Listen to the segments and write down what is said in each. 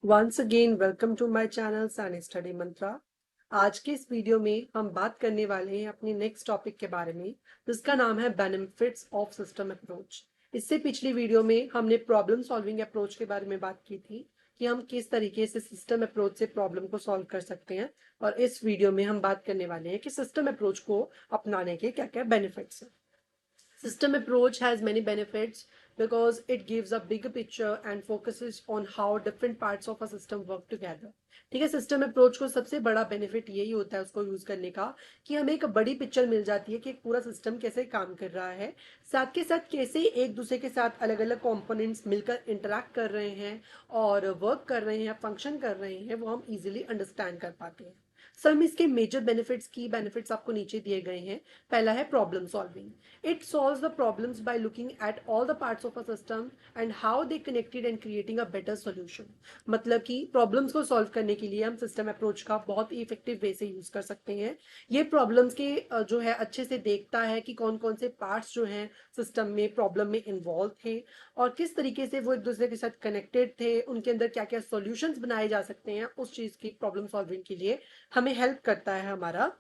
Once again welcome to my channel सैन study Mantra. आज के इस वीडियो में हम बात करने वाले हैं अपनी नेक्स्ट टॉपिक के बारे में, जिसका नाम है बेनिफिट्स ऑफ सिस्टम अप्रोच। इससे पिछली वीडियो में हमने प्रॉब्लम सॉल्विंग अप्रोच के बारे में बात की थी कि हम किस तरीके से सिस्टम अप्रोच से प्रॉब्लम को सॉल्व कर सकते हैं, और इस वीडियो में हम बात करने वाले हैं कि सिस्टम अप्रोच को अपनाने के क्या क्या बेनिफिट्स हैं। System approach has many benefits because it gives a bigger picture and focuses on how different parts of a system work together. ठीक है, सिस्टम अप्रोच को सबसे बड़ा बेनिफिट यही होता है उसको यूज करने का कि हमें एक बड़ी पिक्चर मिल जाती है कि एक पूरा सिस्टम कैसे काम कर रहा है, साथ के साथ कैसे एक दूसरे के साथ अलग अलग कंपोनेंट्स मिलकर इंटरेक्ट कर रहे हैं और वर्क कर रहे हैं, फंक्शन कर रहे हैं, वो हम इजीली अंडरस्टैंड कर पाते हैं। सर में इसके मेजर बेनिफिट्स की बेनिफिट्स आपको नीचे दिए गए हैं। पहला है problem solving. It solves the problems by looking at all the parts of a system and how they connected and creating a better solution। मतलब कि प्रॉब्लम्स को सॉल्व करने के लिए हम सिस्टम अप्रोच का बहुत ही इफेक्टिव वे से यूज कर सकते हैं। ये प्रॉब्लम्स के जो है अच्छे से देखता है कि कौन कौन से पार्ट्स जो हैं सिस्टम में प्रॉब्लम में इन्वॉल्व थे और किस तरीके से वो एक दूसरे के साथ कनेक्टेड थे, उनके अंदर क्या क्या सॉल्यूशंस बनाए जा सकते हैं, उस चीज की प्रॉब्लम सॉल्विंग के लिए हमें हेल्प करता है हमारा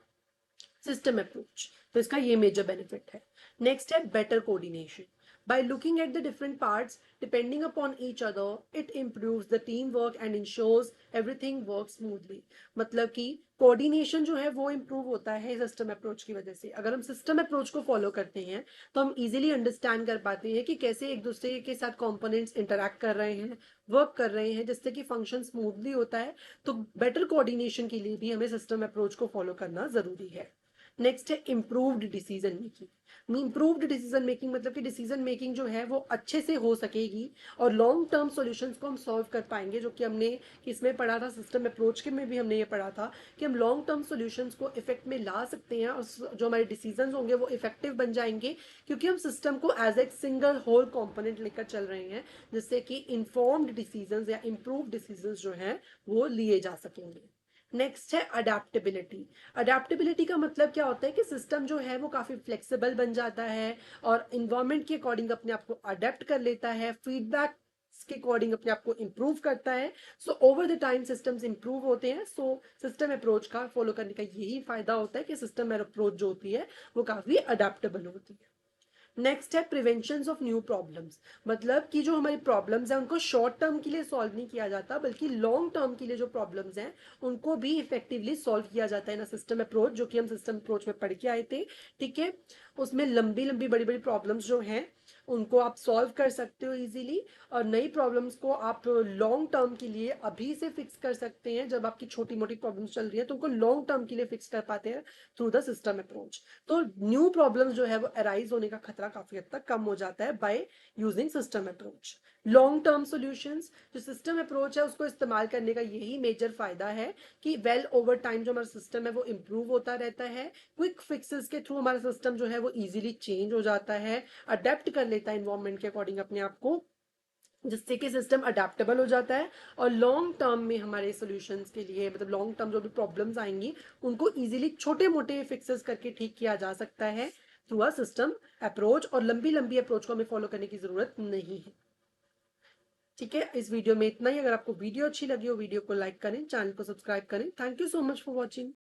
सिस्टम अप्रोच। तो इसका ये मेजर बेनिफिट है। नेक्स्ट है better coordination. By looking at the different parts depending upon each other, it improves the teamwork and ensures everything works smoothly। मतलब कि कोऑर्डिनेशन जो है वो इम्प्रूव होता है सिस्टम अप्रोच की वजह से। अगर हम सिस्टम अप्रोच को फॉलो करते हैं तो हम इजीली अंडरस्टैंड कर पाते हैं कि कैसे एक दूसरे के साथ कंपोनेंट्स इंटरैक्ट कर रहे हैं, वर्क कर रहे हैं, जिससे कि फंक्शन स्मूथली होता है। तो बेटर कोऑर्डिनेशन के लिए भी हमें सिस्टम अप्रोच को फॉलो करना जरूरी है। नेक्स्ट है improved decision making. Improved decision making मतलब कि डिसीजन मेकिंग जो है वो अच्छे से हो सकेगी और लॉन्ग टर्म सॉल्यूशंस को हम सॉल्व कर पाएंगे, जो कि हमने किसमें पढ़ा था, सिस्टम अप्रोच के में भी हमने ये पढ़ा था कि हम लॉन्ग टर्म सॉल्यूशंस को इफेक्ट में ला सकते हैं और जो हमारे डिसीजन होंगे वो इफेक्टिव बन जाएंगे, क्योंकि हम सिस्टम को as a single whole component लेकर चल रहे हैं, जिससे कि इन्फॉर्म्ड डिसीजन या इम्प्रूव डिसीजन जो है वो लिए जा सकेंगे। नेक्स्ट है अडेप्टेबिलिटी। अडेप्टेबिलिटी का मतलब क्या होता है कि सिस्टम जो है वो काफी फ्लेक्सिबल बन जाता है और इन्वायरमेंट के अकॉर्डिंग अपने आप को अडेप्ट कर लेता है, फीडबैक के अकॉर्डिंग अपने आप को इम्प्रूव करता है। So over the time systems improve होते हैं। सो सिस्टम अप्रोच का फॉलो करने का यही फायदा होता है कि सिस्टम अप्रोच जो होती है वो काफी अडेप्टेबल होती है। नेक्स्ट है प्रिवेंशन ऑफ न्यू प्रॉब्लम्स। मतलब कि जो हमारी प्रॉब्लम्स हैं उनको शॉर्ट टर्म के लिए सॉल्व नहीं किया जाता, बल्कि लॉन्ग टर्म के लिए जो प्रॉब्लम्स हैं उनको भी इफेक्टिवली सॉल्व किया जाता है ना सिस्टम अप्रोच, जो कि हम सिस्टम अप्रोच में पढ़ के आए थे। ठीक है, उसमें लंबी लंबी बड़ी बड़ी प्रॉब्लम्स जो हैं उनको आप सॉल्व कर सकते हो इजीली, और नई प्रॉब्लम्स को आप लॉन्ग टर्म के लिए अभी से फिक्स कर सकते हैं। जब आपकी छोटी मोटी प्रॉब्लम्स चल रही है तो उनको लॉन्ग टर्म के लिए फिक्स कर पाते हैं थ्रू द सिस्टम अप्रोच। तो न्यू प्रॉब्लम्स जो है वो अराइज होने का खतरा काफी हद तक कम हो जाता है by using system approach. Long term solutions, जो सिस्टम अप्रोच है उसको इस्तेमाल करने का यही मेजर फायदा है कि वेल ओवर टाइम जो हमारा सिस्टम है वो इम्प्रूव होता रहता है। क्विक फिक्सेस के थ्रू हमारा सिस्टम जो है वो इजीली चेंज हो जाता है, अडेप्ट कर लेता है इन्वायरमेंट के अकॉर्डिंग अपने आप को, जिससे कि सिस्टम अडेप्टेबल हो जाता है। और लॉन्ग टर्म में हमारे सॉल्यूशंस के लिए, मतलब लॉन्ग टर्म जो भी प्रॉब्लम्स आएंगी उनको इजीली छोटे मोटे फिक्सेस करके ठीक किया जा सकता है थ्रू अ सिस्टम अप्रोच, और लंबी लंबी अप्रोच को हमें फॉलो करने की जरूरत नहीं है। ठीक है, इस वीडियो में इतना ही। अगर आपको वीडियो अच्छी लगी हो वीडियो को लाइक करें, चैनल को सब्सक्राइब करें। Thank you so much for watching.